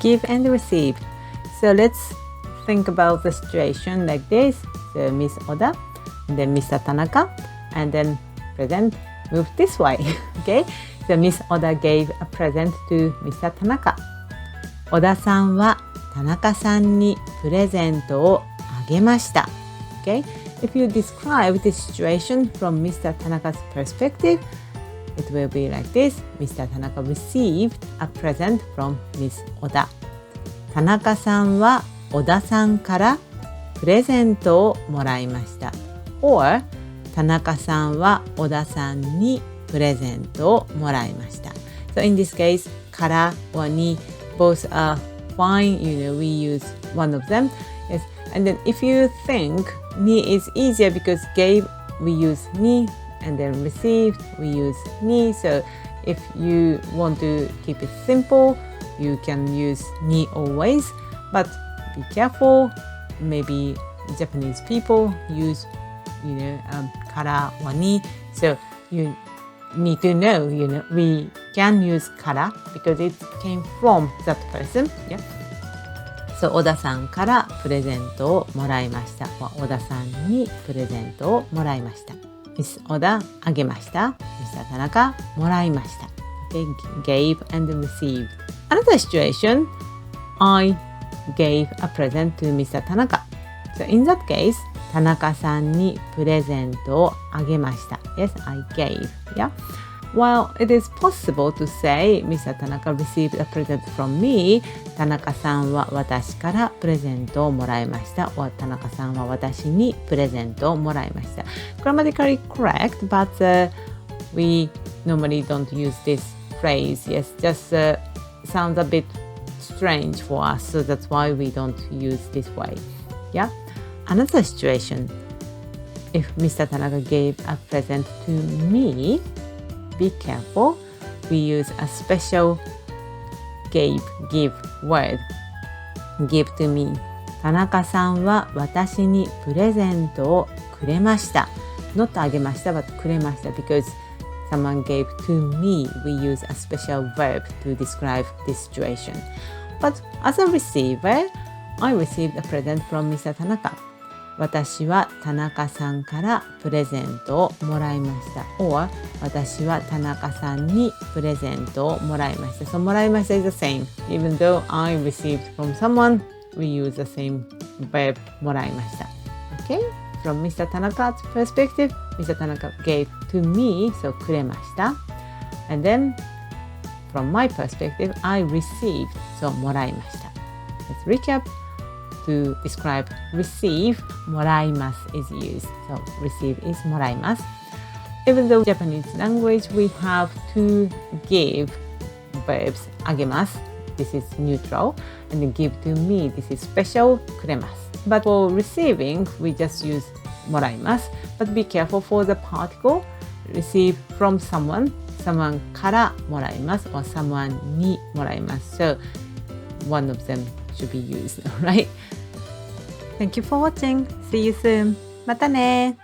give and receive. So let's think about the situation like this. So Miss Oda, and then Mr. Tanaka, and then present move this way. Okay? So Miss Oda gave a present to Mr. Tanaka. 小田さんは田中さんにプレゼントをあげました。Okay? If you describe the situation from Mr. Tanaka's perspective, it will be like this. Mr. Tanaka received a present from Miss Oda. 田中さんは小田さんからプレゼントをもらいました。Or 田中さんは小田さんにプレゼントをもらいました。So in this case, から or に both are fine. We use one of them. Yes. And then if you think に is easier because gave, we use に and then received, we use に. So if you want to keep it simple, you can use に always. But be careful. Maybe Japanese people use, から or に. So you need to know, we can use から because it came from that person. Yeah. So 小田さんからプレゼントをもらいました。小田さんにプレゼントをもらいました。Miss 小田あげました。Mr. 田中もらいました。Okay, gave and received. Another situation, I gave a present to Mr. 田中。So in that case, 田中さんにプレゼントをあげました。Yes, I gave. Yeah. While it is possible to say Mr. Tanaka received a present from me, 田中さんは私からプレゼントをもらいました。or 田中さんは私にプレゼントをもらいました。Grammatically correct, but we normally don't use this phrase. Yes, just sounds a bit strange for us, so that's why we don't use this way. Yeah. Another situation, if Mr. Tanaka gave a present to me, be careful. We use a special give word. Give to me. 田中さんは私にプレゼントをくれました。Not あげました but くれました because someone gave to me. We use a special verb to describe this situation. But as a receiver, I received a present from Mr. Tanaka. 私は田中さんからプレゼントをもらいました。or 私は田中さんにプレゼントをもらいました。So もらいました is the same. Even though I received from someone, we use the same verb もらいました。Okay? From Mr. Tanaka's perspective, Mr. Tanaka gave to me, so くれました。And then, from my perspective, I received, so もらいました。Let's recap.To describe receive, もらいます is used. So receive is もらいます。Even though Japanese language, we have to give verbs あげます。This is neutral. And give to me, this is special くれます。But for receiving, we just use もらいます。But be careful for the particle. Receive from someone, someone からもらいます or someone にもらいます。So one of them should be used, right? Thank you for watching. See you soon. またね。